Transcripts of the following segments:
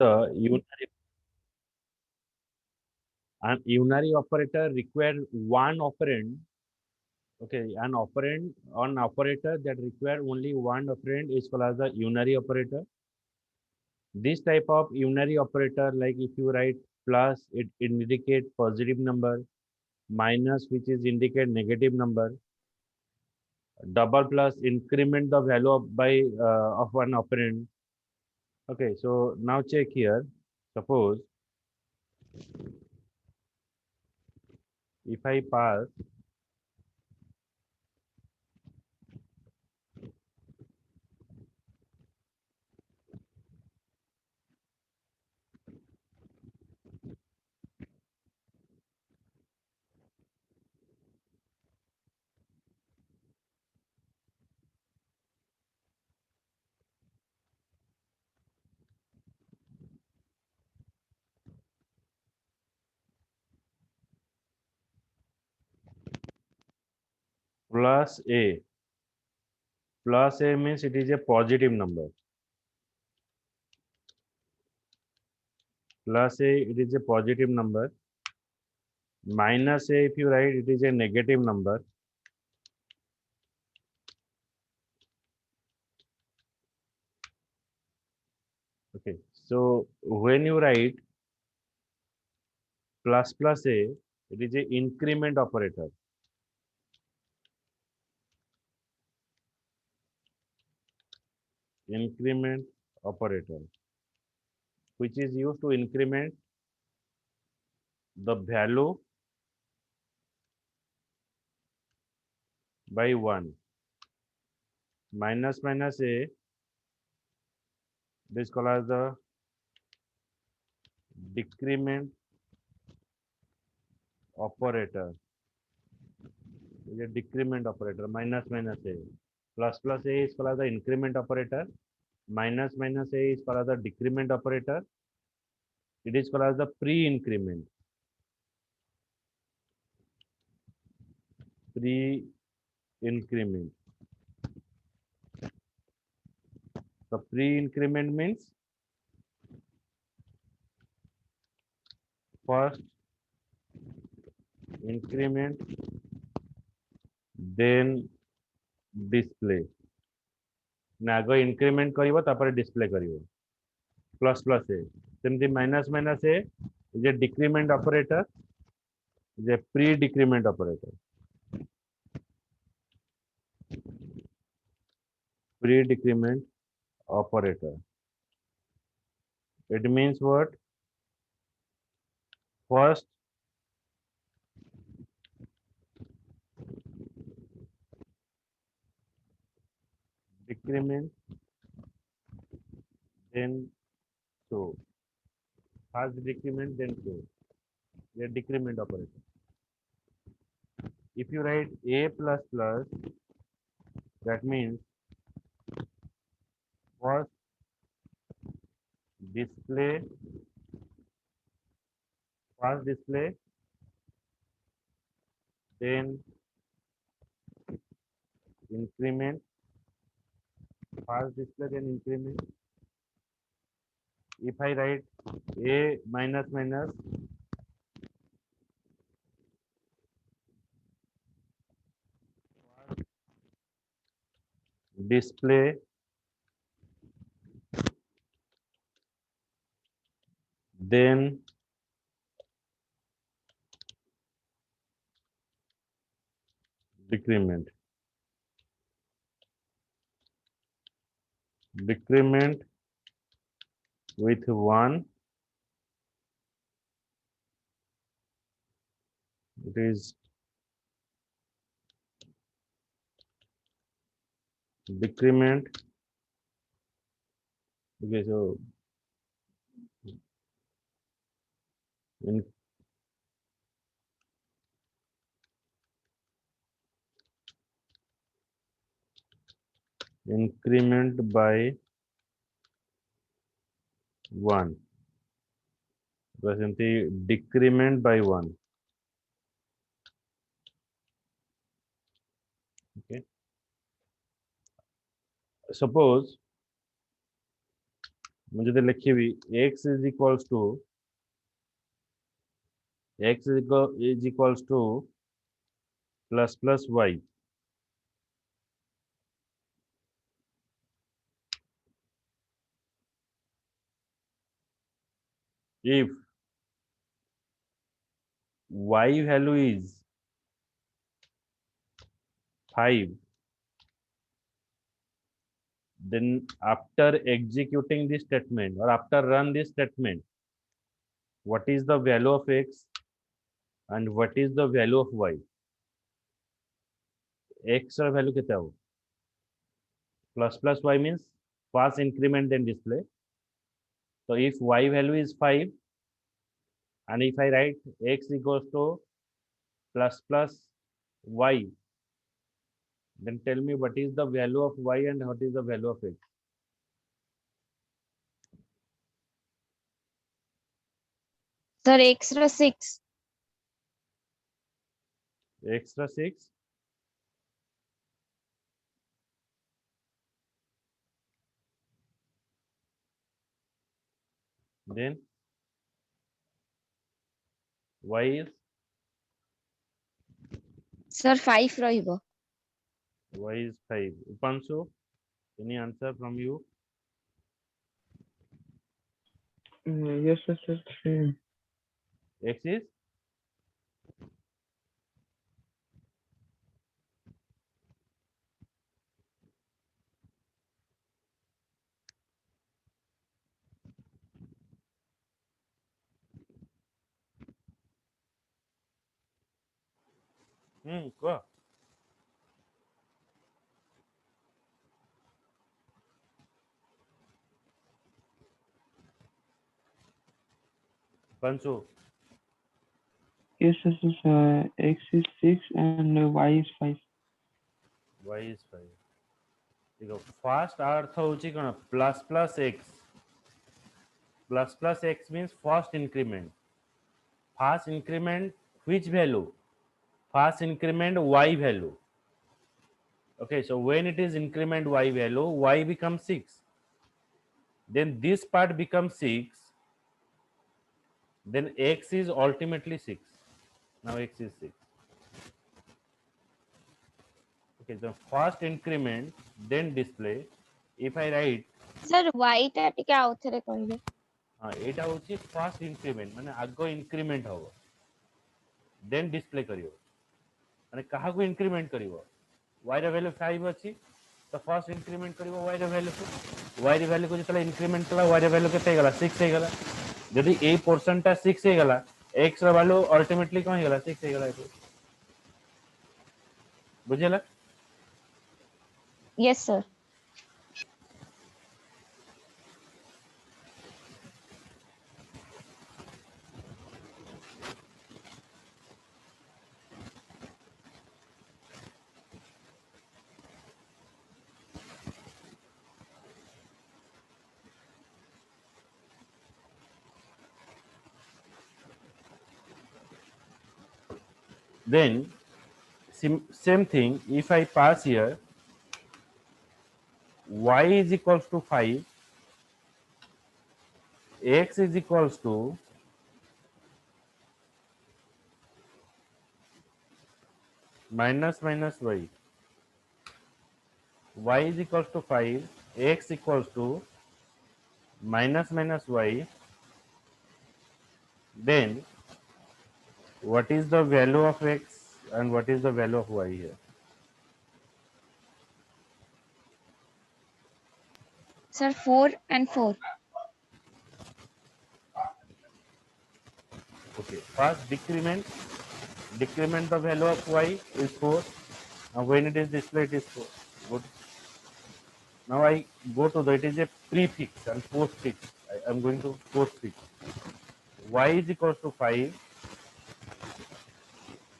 The unary operator require one operand. Okay, an operator that require only one operand is called as the unary operator. This type of unary operator, like if you write plus, it indicate positive number, minus, which is indicate negative number, double plus increment the value of one operand. Okay, so now check here. Suppose if I pass plus a, plus a means it is a positive number. Plus a, it is a positive number. Minus a, if you write, it is a negative number. Okay, so when you write plus a, it is a increment operator. Increment operator, which is used to increment the value by 1. Minus a, this is called as the decrement operator. Is a decrement operator. Minus a. Plus a is called as the increment operator. Minus a is called as the decrement operator. It is called as the pre-increment. Pre-increment. The pre-increment means first increment, then display. आगे increment करिवो तापर display करिवो. Plus a. सेमती minus a is a decrement operator, is a pre-decrement operator. Pre-decrement operator. It means what? First decrement, then so. First decrement, then so. A decrement operator. If you write a plus plus, that means first display, first display, then increment, first display, then increment. If I write a minus minus, display, then decrement. Decrement with 1, it is decrement. Okay, so in, increment by 1. Presently decrement by 1. Okay. Suppose मुझे तो लिखी हुई x is equals to plus plus y. If y value is 5, then after executing this statement or after run this statement, what is the value of x and what is the value of y? X or value कितना हो? Plus plus y means first increment then display. So if y value is 5 and if I write x equals to plus plus y, then tell me what is the value of y and what is the value of x? Sir, extra 6. Extra 6. Then y is Sir, 5 ରହିବ. 5. Upanshu, any answer from you? Yes, sir, same. X is କୁହ। Upanshu, Yes, sir, X is 6 and Y is 5. y is 5. देखो first अर्थ होची cone plus plus x. Plus plus x means first increment. First increment which value? First increment y value. Okay, so when it is increment y value, y becomes 6. Then this part becomes 6. Then x is ultimately 6. Now x is 6. Okay, the first increment, then display. If I write, Sir, y ଟା ଟିକେ ଆଉ ଥରେ କହିବେ. ଏଇଟା ହଉଛି first increment ମାନେ ଆଗ increment ହବ then display କରିବ ମାନେ କାହାକୁ increment କରିବ y ର value 5 ଅଛି ତ first increment କରିବ y ର value କୁ y ର value କୁ ଯେତେବେଳେ increment କଲା y ର value କେତେ ହେଇଗଲା 6 ହେଇଗଲା ଯଦି ଏଇ portion ଟା 6 ହେଇଗଲା x ର value ultimately କଣ ହେଇଗଲା 6 ହେଇଗଲା ଏଠି ବୁଝିଲା Yes, sir. then same thing if I pass here y is equals to 5 x is equals to minus minus y is equals to 5 x equals to minus minus y then what is the value of x and what is the value of y here Sir, 4 and 4. okay first decrement the value of y is 4 and when it is displayed it is 4 good now I go to the it is a prefix and postfix I am going to postfix y is equals to 5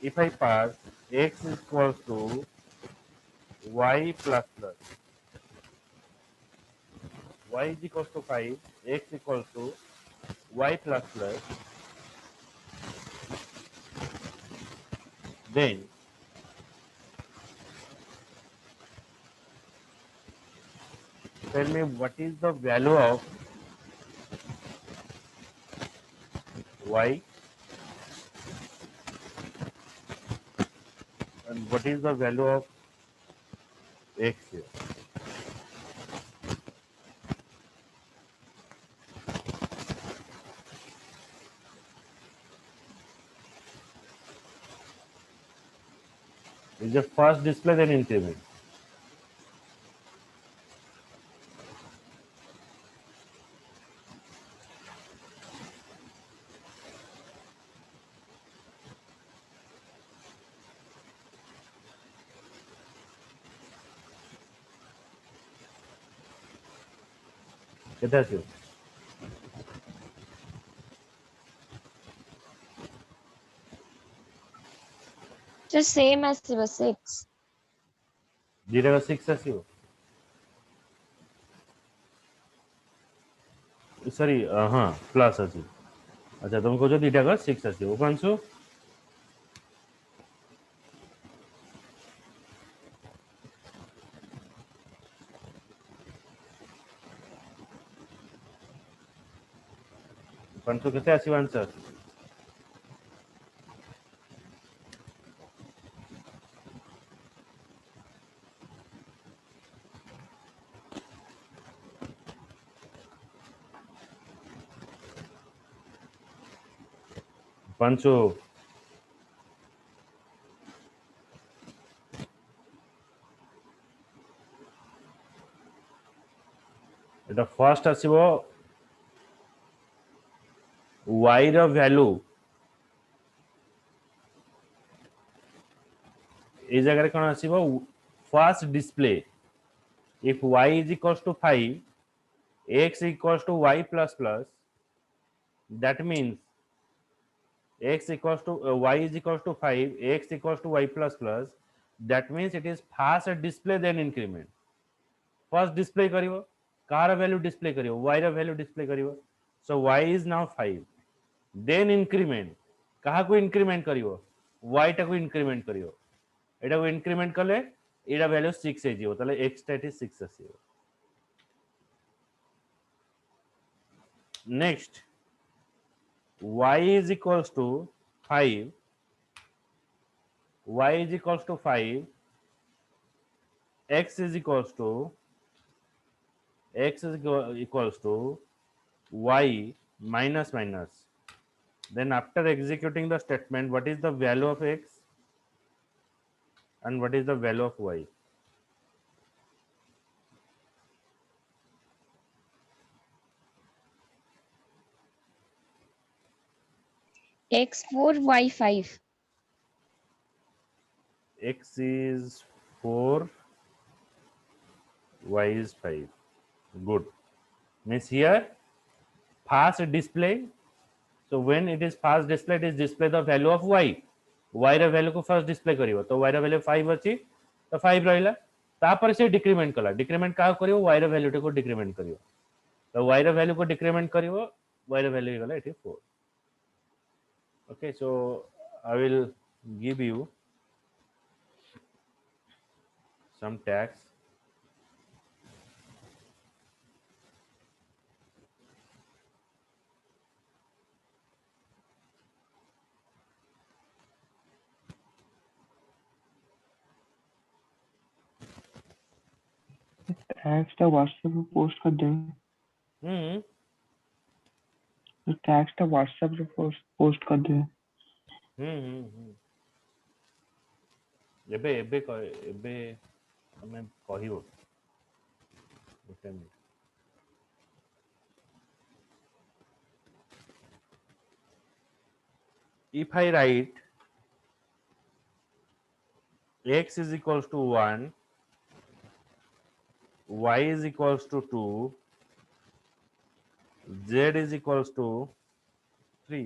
if I pass x is equals to y plus plus y is equals to 5 x equals to y plus plus then tell me what is the value of y, and what is the value of x here? Is the first display then increment? কেতে আছে? Sir, same as 6. 0 6 ଆସିବ? ସରି ହଁ plus ଅଛି। ଆଚ୍ଛା ତମେ କହୁଛ ଦୁଇଟାକ 6 ଆସିବ। ଉପାଂଶୁ ଉପାଂଶୁ କେତେ ଆସିବ ଆନ୍ସର? ଉପାଂଶୁ এটা ফার্স্ট আসিব y ର ভ্যালু এই জায়গায় কোন আসিব first display if y is equals to 5 x equals to y plus plus that means x equals to y is equals to 5 x equals to y plus plus that means it is first display then increment first display करिवो कार value display करिवो y ର value display करिवो so y is now 5 then increment कहा को increment करिवो y टा को increment करिवो एटा को increment कले एटा वैल्यू 6 हे जिवो तले x टा 6 आसीबो next y is equals to 5 y is equals to 5 x is equals to equals to y minus minus then after executing the statement what is the value of x and what is the value of y X 4, Y 5. x is 4 y is 5 good means here fast display so when it is fast display it is display the value of y y ର value को first display करिवो तो y ର value 5 अछि तो 5 रहिला तापर से decrement कला डिक्रीमेंट का करिवो y ର value को डिक्रीमेंट करिवो तो y ର value को डिक्रीमेंट करिवो y ର value गला एठी 4 okay so I will give you some tags tax टा व्हाट्सएप पे पोस्ट कर दे। तो टैक्स टा व्हाट्सएप पे पोस्ट कर दे। एबे एबे एबे हमें कहियो ଗୋଟେ minute if I write x is equals to 1 y is equals to 2 z is equals to 3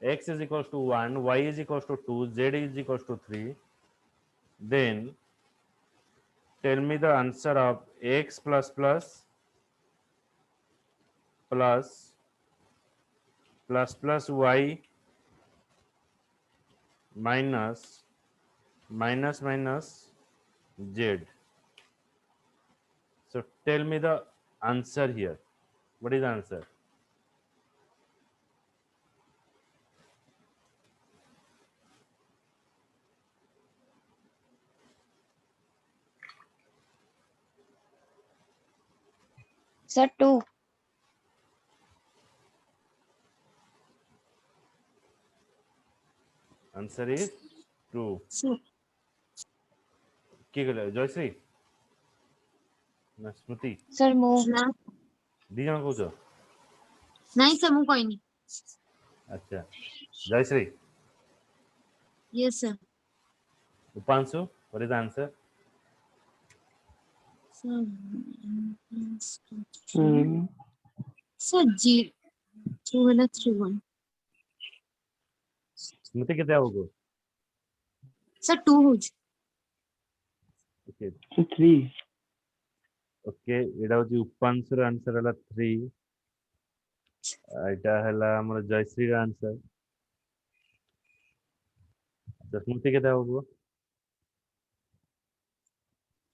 x is equals to 1 y is equals to 2 z is equals to 3 then tell me the answer of x plus plus plus plus plus y minus minus minus z so tell me the answer here what is the answer Sir, 2. Answer is 2. Sir. কি কইলে জয়শ্রী না স্মৃতি Sir, move. ନା ଦି ଜଣ କହୁଛ ନାଇଁ sir ମୁଁ କହିନି. ଆଚ୍ଛା Jayashree Yes sir. ଉପାଂଶୁ what is the answer Sir. Hmm. Sir G. 2 ହେଲା 3 1. ସ୍ମୃତି କେତେ ହବ କୁହ Sir 2 ହଉଛି. Okay So 3. ଓକେ ଏଇଟା ହଉଛି ଉପାଂଶୁର ଆନ୍ସର ହେଲା 3 ଏଇଟା ହେଲା ଆମର ଜୟଶ୍ରୀର ଆନ୍ସର ଆଚ୍ଛା ସ୍ମୃତି କେତେ ହବ କୁହ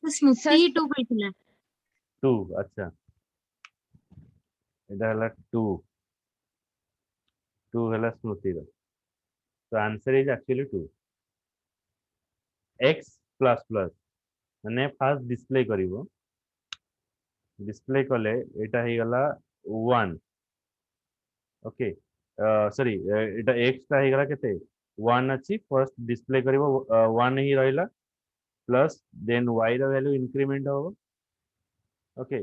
ସ୍ମୃତି 2 କହିଥିଲା. 2 ଆଚ୍ଛା ଏଇଟା ହେଲା 2 ହେଲା ସ୍ମୃତିର so answer is actually 2 x plus plus ମାନେ ଫାଷ୍ଟ ଡିସପ୍ଲେ କରିବ डिस्प्ले कले एटा ही गला 1 ओके सॉरी एटा x ता ही गला केते 1 अछि फर्स्ट डिस्प्ले करिवो 1 ही रहला प्लस देन y रो वैल्यू इंक्रीमेंट हो ओके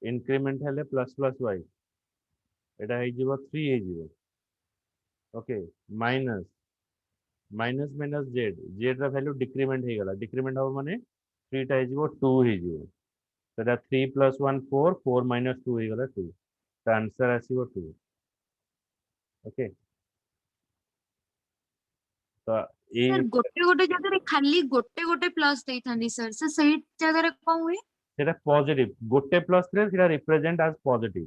इंक्रीमेंट हेले प्लस प्लस y एटा ही जीवो 3 ही जीवो okay minus minus minus z रो वैल्यू डिक्रीमेंट ही गला डिक्रीमेंट हो माने 3 टा ही जीवो 2 ही जीवो So that 3 plus 1 4 4 minus 2 equal to 2 the answer is 2 okay so Sir a ଗୋଟେ ଗୋଟେ ଜାଗାରେ ଖାଲି ଗୋଟେ ଗୋଟେ ପ୍ଲସ୍ ଦେଇଥାନ୍ତି sir. ସେ ସେଇ ଜାଗାରେ କଣ ହୁଏ? ସେଟା ପଜିଟିভ ଗୋଟେ ପ୍ଲସ୍ ରେ ସେଟା ରିପ୍ରେଜେଣ୍ଟ as ପଜିଟିଭ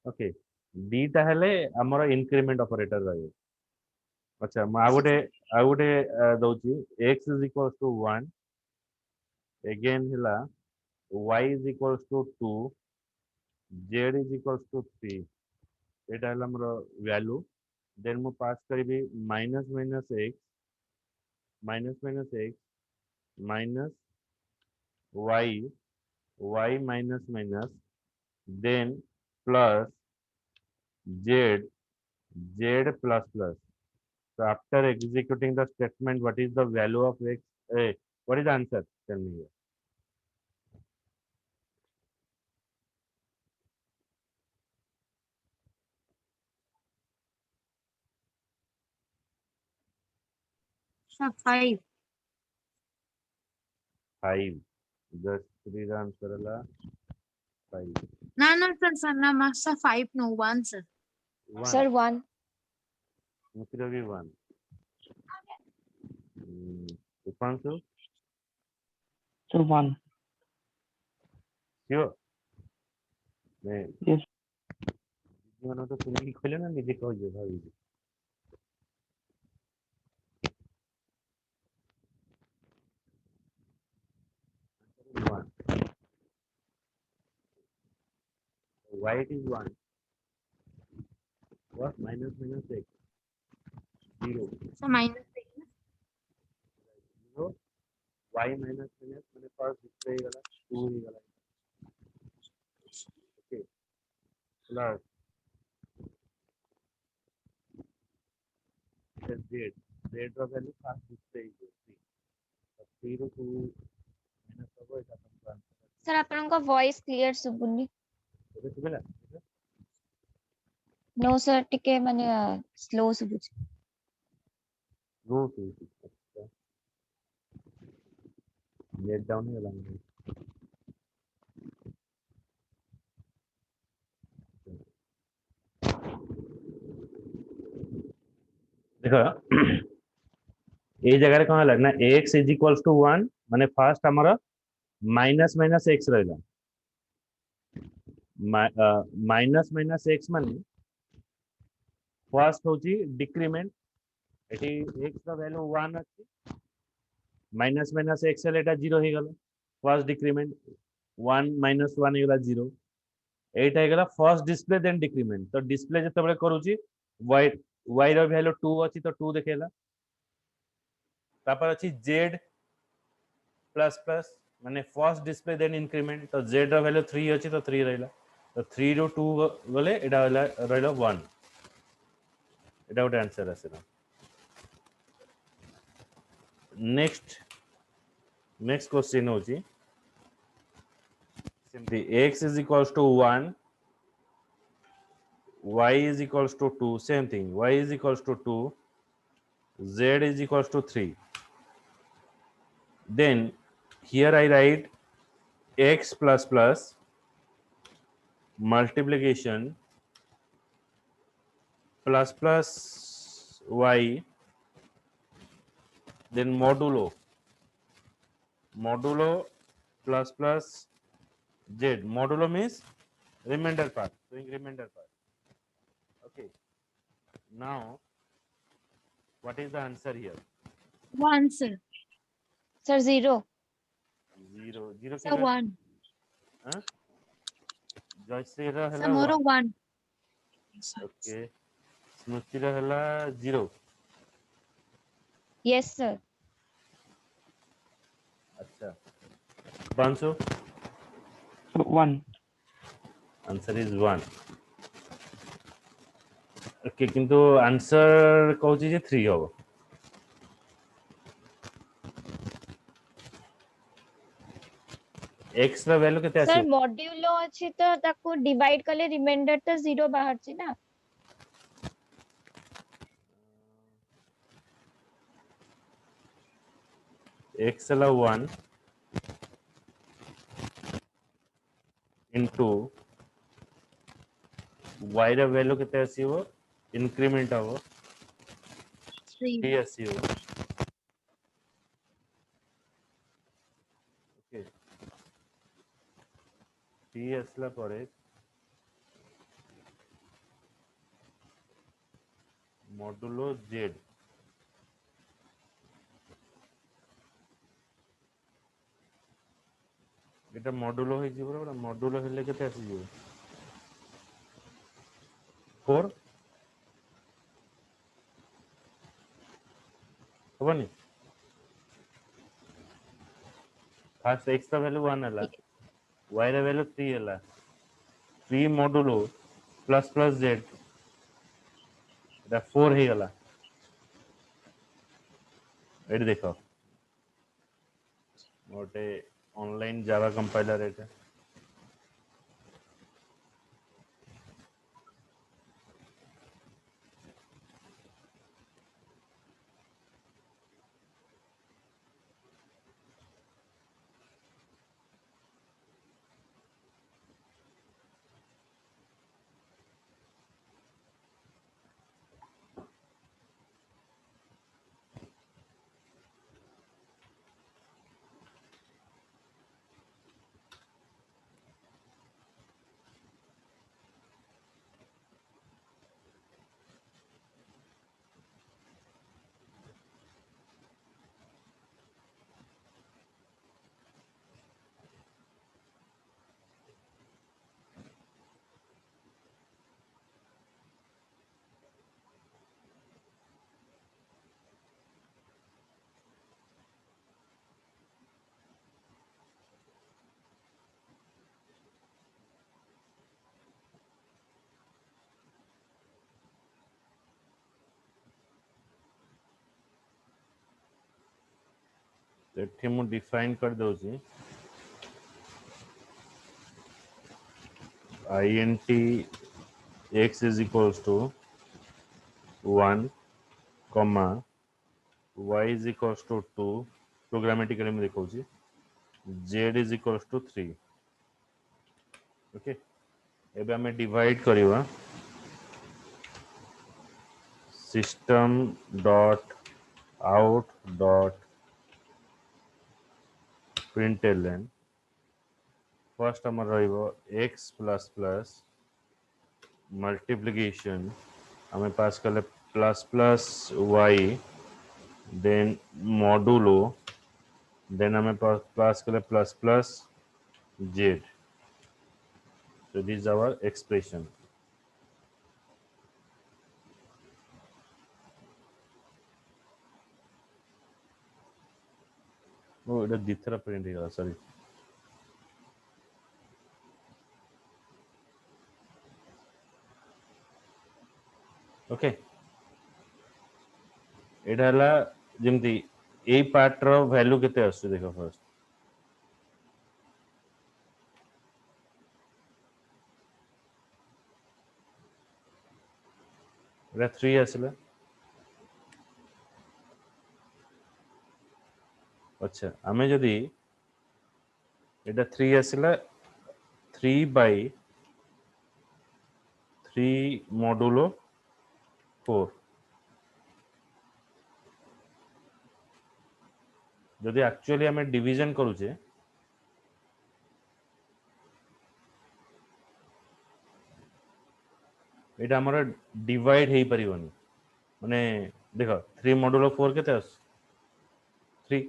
ଓକେ ଦିଟା ହେଲେ ଆମର ଇନକ୍ରିମେଣ୍ଟ ଅପରେଟର ରହିବ ଆଚ୍ଛା ମୁଁ ଆଉ ଗୋଟେ ଦଉଛି x is equals to 1 again ହେଲା y is equals to 2 z is equals to 3 एटा हला हमर वैल्यू देन मु पास करिबी minus minus x minus minus x minus y y minus minus then plus z z plus plus so after executing the statement what is the value of x what is the answer tell me here Sir 5. 5 just 3 the answer hela 5 ନା ନା sir sir ନା ମା sir 5 no 1 sir. 1 Sir, 1. Mutira भी 1 Upansu So 1. sure मैं Yes. ମାନ ତ ଶୁଣିକି କହିଲେ ନା ନିଜେ କହିଲେ ଭାବିକି why it is 1 what minus minus x 0 Sir minus 0 y minus minus मैंने फर्स्ट डिस्प्ले गला 2 ही गला ओके प्लस z z ର value फर्स्ट डिस्प्ले 3 ରୁ 2 minus ହବ ଏଟା ତମକୁ answer Sir, ଆପଣଙ୍କ voice clear ଶୁଭୁନି. ଏବେ ଶୁଭିଲା No, sir, ଟିକେ ମାନେ slow ଶୁଭୁଛି. नो टू अच्छा नेट डाउन ही गला देखो ए जगह कौन है ना x इज इक्वल्स टू 1 माने फर्स्ट हमर माइनस माइनस x रहला माइनस माइनस x माने फर्स्ट होची डिक्रीमेंट एटी x का वैल्यू 1 अछि माइनस माइनस x एटा 0 हे गला फर्स्ट डिक्रीमेंट 1 माइनस 1 हे गला 0 एटा हे गला फर्स्ट डिस्प्ले देन डिक्रीमेंट तो डिस्प्ले जते बेले करूची y रो वैल्यू 2 अछि तो 2 देखेला तापर अछि z प्लस प्लस माने फर्स्ट डिस्प्ले देन इंक्रीमेंट तो z ର वैल्यू 3 अछि तो 3 रहला तो 3 रो 2 गले एटा रहला 1 एटा गोटे आंसर आसेला नेक्स्ट नेक्स्ट क्वेश्चन होची simply x is equals to 1 y is equals to 2 same thing y is equals to 2 z is equals to 3 then here I write x plus plus multiplication plus plus y then modulo plus plus z modulo means remainder part doing remainder part okay now what is the answer here 1 sir. Sir 0 zero zero Sir 1. huh joyce ra Sir hela ମୋର 1 1. okay smriti ra hela 0 yes sir acha bansu So 1. answer is 1 okay किंतु answer कहूची जे 3 हो x ର value केते sir आसी modulo अछि तो ताको divide कले रिमाइंडर तो 0 बाहर छी ना x ହେଲା 1 into y ର value କେତେ ଆସିବ increment ହବ 3. 3 ଆସିବ ओके 3 ଆସିଲା ପରେ modulo z এটা modulo ହେଇ ଯିବ ବଡ modulo ହେଲେ କେତେ ଆସି ଯିବ 4 ହବନି फास्ट x ର value 1 ହେଲା y ର value 3 ହେଲା 3 modulo plus plus z এটা 4 ହେଇଗଲା ଏଠି ଦେଖ ଗୋଟେ ଅନଲାଇନ ଜାଭା କମ୍ପାଇଲର ଏଟା ଏଠି ମୁଁ ଡିଫାଇନ୍ କରି ଦଉଛି int x is equals to 1 comma y is equals to 2 programmatically मैं देखौची z is equals to 3 okay एबे हमें डिवाइड करिवा system dot out dot println first हमर रहइबो x plus plus multiplication हमें पास कले plus plus y then modulo then हमें पास कले plus plus z so this is our expression Etah दिथरा print hey sorry okay एटा हला जेमती ए पार्ट रो value केते आसु देखो फर्स्ट एटा 3 आसला अच्छा आमे जदी एटा 3 आसला 3 by 3 modulo 4 जदि एक्चुअली आमे डिवीजन करूचे एटा हमर डिवाइड हेई परिवनी माने देखो 3 modulo 4 केते आस 3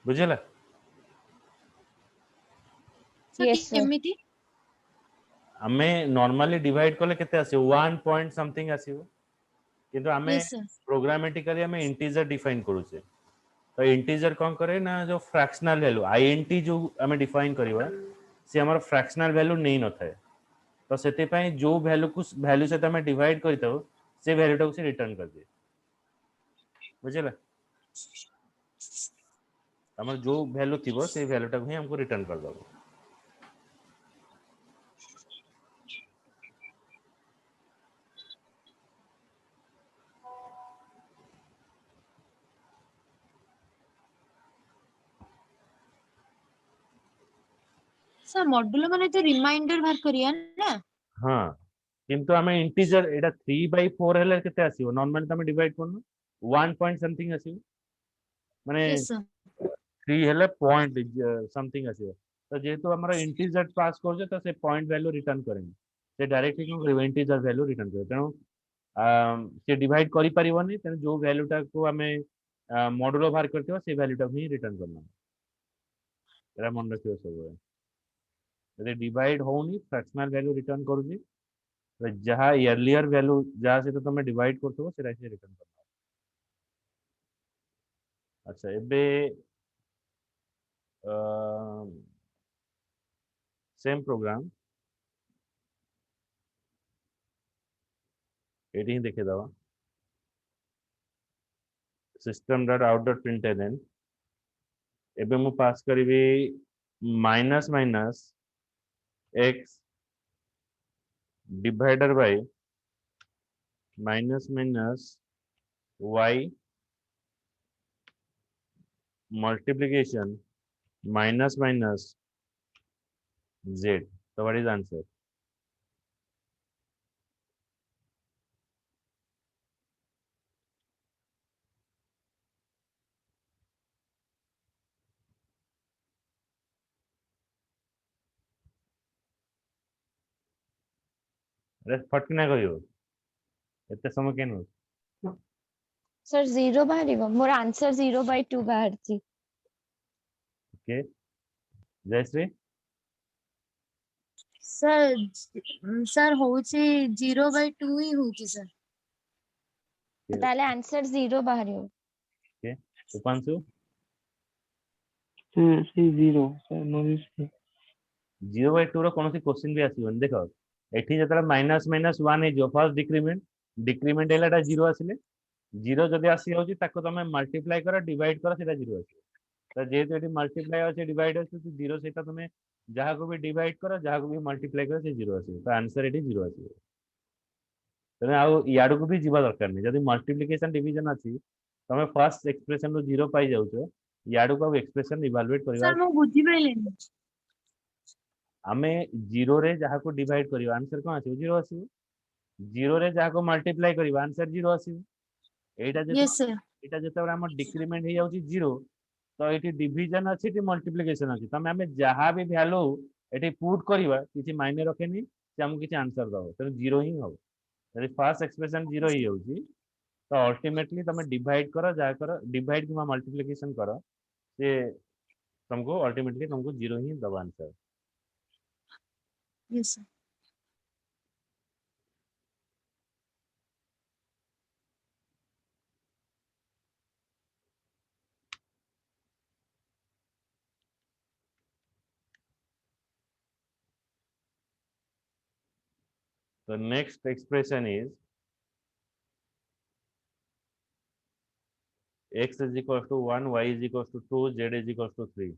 बुझला सर Yes, sir. केमिति आमे नॉर्मली डिवाइड करले केते आसीबो 1 पॉइंट समथिंग आसीबो किंतु आमे यस सर प्रोग्रामेटिकली आमे इंटीजर डिफाइन करूचे तो इंटीजर कोन करे ना जो फ्रैक्शनल वैल्यू आईएनटी जो आमे डिफाइन करबा से हमर फ्रैक्शनल वैल्यू नै न थाए तो सेते पई जो वैल्यू से आमे डिवाइड करतो से वैल्यू टाको से रिटर्न कर दे बुझला हमर जो वैल्यू थिबो से वैल्यू टाको ही हमको रिटर्न कर दबो सर मॉड्यूल माने तो रिमाइंडर बाहर करिया ना हां किंतु आमे इंटीजर एटा 3/4 हेले केते आसीबो नॉर्मली तमे डिवाइड करनो 1 पॉइंट समथिंग आसीबो माने यस सर 3 हेले पॉइंट समथिंग आसीबो तो जेहेतु हमरा इंटीजर पास करजे तो से पॉइंट वैल्यू रिटर्न करेंगे से डायरेक्टली को इंटीजर वैल्यू रिटर्न करे तेनो से डिवाइड करि परिबोनी तेनो जो वैल्यू टा को हमें मॉड्यूलो बाहर करथिबो से वैल्यू टा ही रिटर्न करना एरा मन रखियो सब यदि डिवाइड होनी फ्रैक्शनल वैल्यू रिटर्न करूजी तो जहाँ अर्लियर वैल्यू जहाँ से तो तुम्हें डिवाइड करथबो सेटा से रिटर्न करना अच्छा एबे सेम प्रोग्राम एटी ही देखे दवा system dot out dot println एबे मु पास करिवे minus minus x divider bye minus minus y multiplication minus minus z so what is the answer अरे फटकिना कहियो एते समय केन Sir, 0 बाहरिबो मोर आंसर 0/2 बाहरची ओके जयश्री सर सर होची 0/2 ही होची सर ताले आंसर 0 बाहरिबो okay Upanshu See zero. Sir, no use. 0/2 रो कोनोसी क्वेश्चन भी आसीबन देखो एठी जतरा माइनस माइनस 1 हे जो फर्स्ट डिक्रीमेंट डिक्रीमेंट हेलाटा 0 आसीले 0 जदि आसी होची ताको तमे मल्टीप्लाई करो डिवाइड करो सेटा 0 आसी तो जेहेतु एठी मल्टीप्लाई अछि डिवाइड अछि तो 0 सेटा तमे जहाँ को भी डिवाइड करो जहाँ को भी मल्टीप्लाई करो से 0 आसी तो आंसर एठी 0 आसी तमे आउ याडू को भी जीवा दरकार नहीं जदि मल्टीप्लिकेशन डिवीजन अछि तमे फर्स्ट एक्सप्रेशन रो 0 पाई जाउछो याडू को एक्सप्रेशन इवैल्यूएट करबा सर मु बुझी पाइलेनी आमे 0 रे जहाँ को डिवाइड करियो आंसर कोन आसी 0 आसी 0 रे जहाँ को मल्टीप्लाई करियो आंसर 0 आसी एटा जे यस सर एटा जेतबे हमर डिक्रीमेंट हे जाउची 0 तो एठी डिवीजन अछि कि मल्टीप्लिकेशन अछि तमे हमें जहाँ भी वैल्यू एठी पुट करिवा किछि मायने रखेनी से हमको किछि आंसर दबो तो 0 ही हो यदि फर्स्ट एक्सप्रेशन 0 ही होची तो अल्टीमेटली तमे डिवाइड करो जा करो डिवाइड किमा मल्टीप्लिकेशन करो से तुमको अल्टीमेटली तुमको 0 ही दबो answer yes sir The next expression is x is equal to 1, y is equal to 2, z is equal to 3.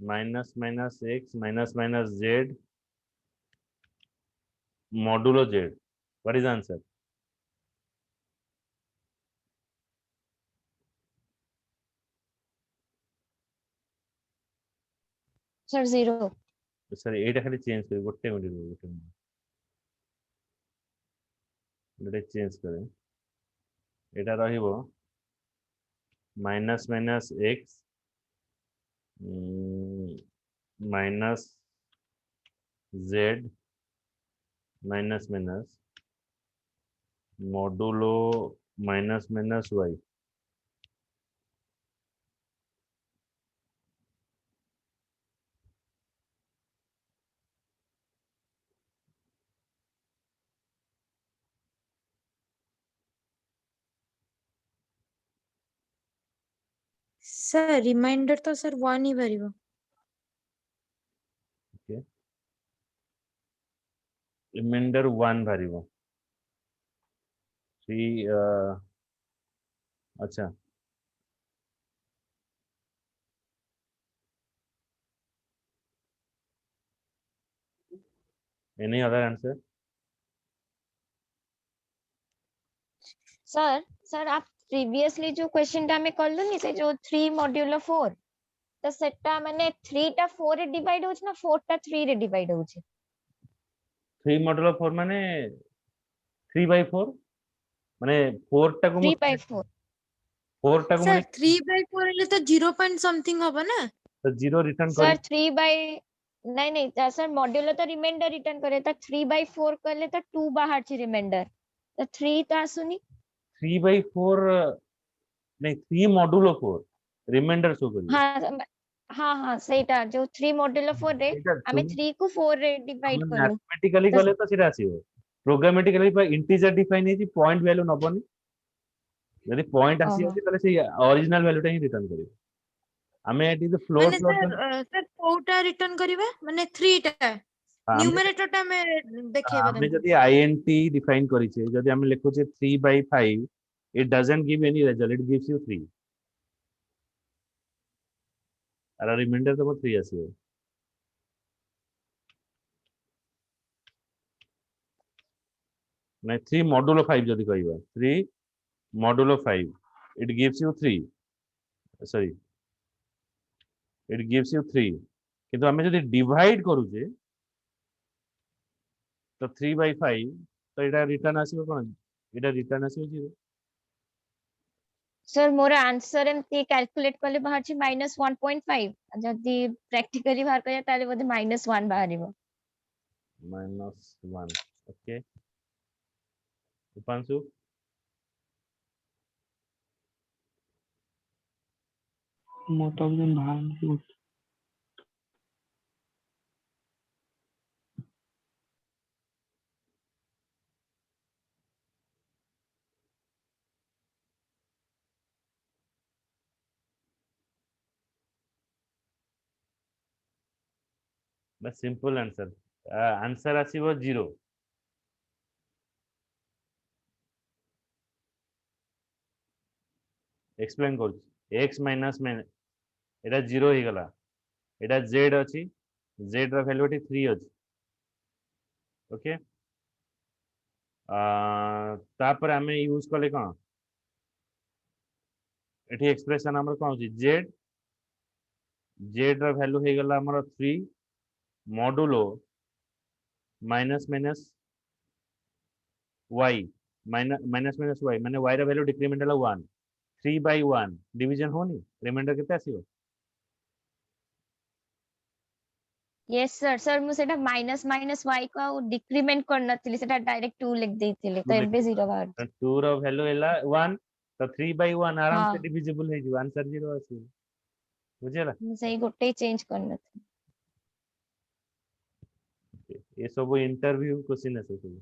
Minus minus x minus minus z modulo z. What is the answer? Sir, 0. Sorry, एटा खाली change करी गोटे minute गोटे change करे एटा रहिबो minus minus x minus z minus minus modulo minus minus y sir remainder तो sir 1 ही भरिबो। रिमाइंडर 1 भरिबो 3 अच्छा any other answer sir sir आप प्रीवियसली जो क्वेश्चन टा में करलु नि से जो 3 मॉड्यूल 4 तो सेटा माने 3 टा 4 रे डिवाइड होछ ना 4 टा 3 रे डिवाइड होछ 3 मॉडुलो 4 माने 3/4 माने 4 टा को 3/4 4 टा को सर माने 3/4 हेले तो 0 पॉइंट समथिंग हबो ना। तो 0 रिटर्न सर करी 3 बाय नहीं नहीं सर मॉड्यूल तो रिमाइंडर रिटर्न करे तो 3/4 करले तो 2 बाहर छी रिमाइंडर तो 3 तो आसुनी 3/4 नहीं 3 मॉडुलो 4 रिमाइंडर शो करियो हाँ हाँ हाँ सेटा जो 3 मॉड्यूल 4 रे हमें 3 को 4 रे डिवाइड करू मैथमेटिकली तो गले तो सिरा आसीबो प्रोग्रामेटिकली इंटीजर डिफाइन है पॉइंट वैल्यू नबनी यदि पॉइंट आसी ओहो होची तले से ओरिजिनल वैल्यू टा ही रिटर्न करियो हमें एटी तो फ्लोट माने सर सर कोटा रिटर्न करिवे माने 3 टा न्यूमरेटर टा में देखेबा हमें तांको। जदी आईएनटी डिफाइन करी छे जदी हम लिखो छे 3/5 it doesn't give any result it gives you 3 और रिमाइंडर तो 3 आसीबो मैं 3 मॉडुलो 5 जदी कहबा 3 modulo 5 it gives you 3 sorry it gives you 3 किंतु हमें जदी डिवाइड करू छे तो 3/5 तो एटा रिटर्न आसीबो कोन एटा रिटर्न आसीबो 0 सर मोर आंसर एमती कैलकुलेट करले बाहर छी -1.5 जदी प्रैक्टिकली बाहर करिया ताले बोधे -1 बाहरिबो -1 ओके उपांशु most of them भाग बस सिंपल आंसर आंसर आसीबो 0 एक्सप्लेन कर x माइनस में एटा 0 ही गला एटा z अछि z रो वैल्यू 3 अछि ओके तापर हमें यूज कले कोन एठी एक्सप्रेशन हमर कोन अछि z रो वैल्यू हे गला हमर 3 modulo minus minus y minus minus y माने y रो वैल्यू डिक्रीमेंट हला 1 3/1 डिवीजन होनी रिमाइंडर केते आसीबो यस सर सर मु सेटा माइनस माइनस y को डिक्रीमेंट कर नथिली सेटा डायरेक्ट 2 लिख देथिले तो एबे 0 बाहर 2 रो वैल्यू हला 1 तो 3/1 आराम से हां डिविजिबल हे जो आंसर 0 आसीबो बुझेला मु सही गोटे चेंज कर नथि ये सब इंटरव्यू क्वेश्चन है सब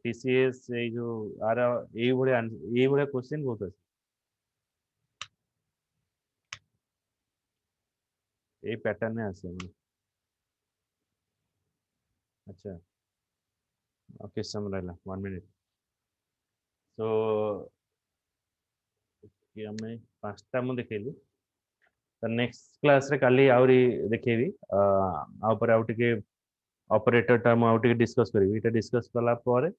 टीसीएस ए जो आर ए भले क्वेश्चन बहुत আছে এই প্যাটার্নে আছে अच्छा ओके समराइला 1 मिनिट सो कि हमें पांचटा मु देखैली तो नेक्स्ट क्लास रे काली आउरी देखेबी आ ऊपर आउ टिके ऑपरेटर टर्म आउ टिके डिस्कस करबी इटा डिस्कस कला पर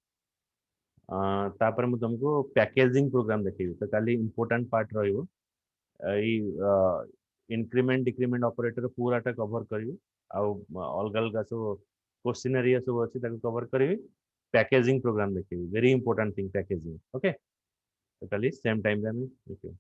तापर मु तुमको पैकेजिंग प्रोग्राम देखेबी तो काली इंपोर्टेंट पार्ट रहिबो ई इंक्रीमेंट डिक्रीमेंट ऑपरेटर पूराटा कवर करबी आउ अलग अलग सब क्वेश्चन एरिया सब अछि ताको कवर करबी पैकेजिंग प्रोग्राम देखेबी very important thing packaging okay तो काली सेम टाइम रे हम देखियो